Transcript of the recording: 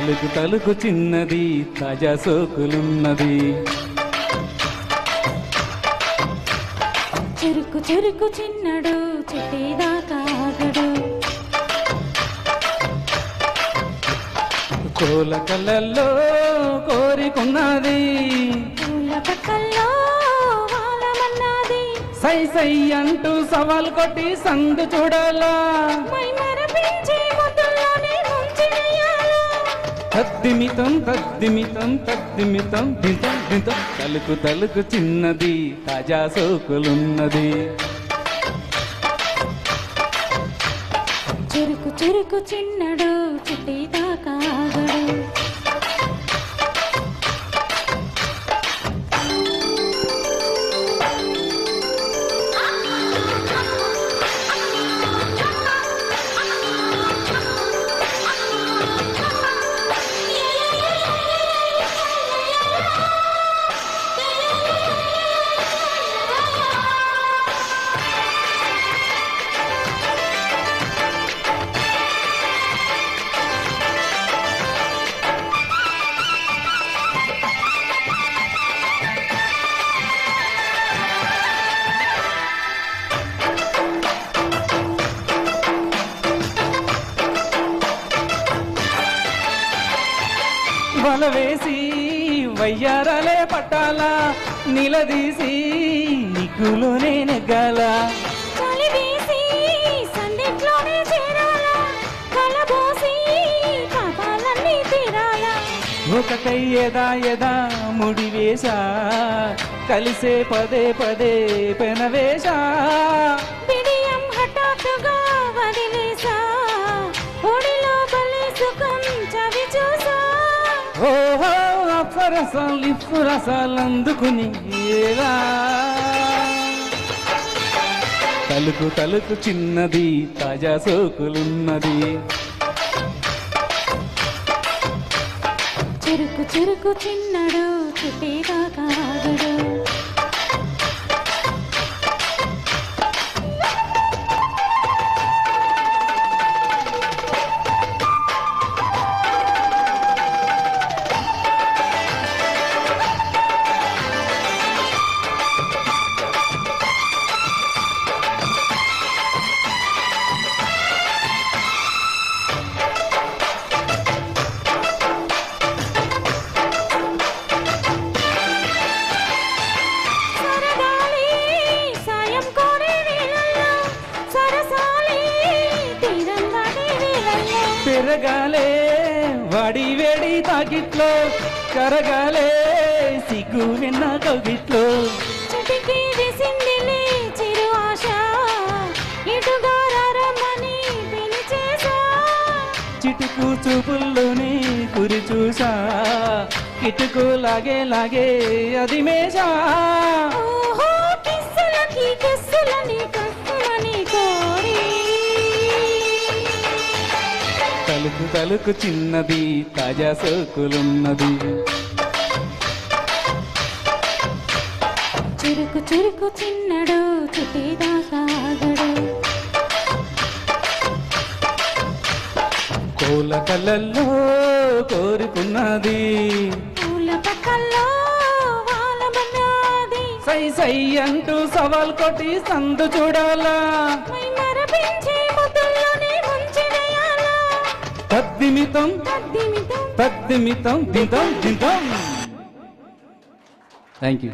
తలుకు తలుకు చిన్నది తాజా సోకులున్నది. చురుకు చురుకు చిన్నడు చుట్టేదాకా ఆగడు. కోల కళ్ళల్లో కోరికున్నది, పూల పక్కల్లో వాలమన్నది. సై సై అంటూ సవాల్ కొట్టి సందు చూడాలా, మై మరపించే ముద్దుల్లోనే ముంచెయ్యాలా. తద్దిమితం తద్దిమితం తద్దిమితం దింతం దింతం. తలుకు తలుకు చిన్నది తాజా సోకులున్నది. చురుకు చురుకు చిన్నడు చుట్టేదాకా ఆగడు. వల వేసి వయ్యారాలే పట్టాలా, నిలదీసి నిక్కులోనే నెగ్గాల. చలివేసి సందిట్లోనే చేరాలా, కలబోసి పాపాలన్నీ తీరాలా. ఒకటై ఎదా ఎదా ముడివేశా, కలిసే పదే పదే పెనవేశా. బిడియం హఠాత్తుగా వదిలేసా, ఒడిలో బలేసుకుని చవి చూసా. ఓహో అప్సరసాలు ఇప్పురసాలు అందుకుని ఏలా. తలుకు తలుకు చిన్నది తాజా సోకులున్నది. చురుకు చురుకు చిన్నడు చుట్టేదాకా ఆగడు. పెరగాలే వాడి వేడి తాకిట్లో, కరగాలే సిగ్గు విన్న కవిట్లో. చిటికి వేసిందిలే చిరు ఆశ, ఇటుగా రమ్మని పిలిచేసా. చిటుకు చూపుల్లోనే గురి చూసా, ఇటుకు లాగే లాగే అది మేషా. ఓహో కిస్సులకి కిస్సులని కస్సులని కోరి. తలుకు తలుకు చిన్నది తాజా సోకులున్నది. చురుకు చురుకు చిన్నడు చుట్టేదాకా ఆగడు. కోల కళ్ళల్లో కోరుకున్నది, పూల పక్కల్లో వాలమన్నది. సై సై అంటూ సవాల్ కొట్టి సందు చూడాలా, మై మరపించే ముద్దుల్లోనే ముంచెయ్యాలా. తద్దిమితం తద్దిమితం తద్దిమితం దింతం దింతం. Thank you.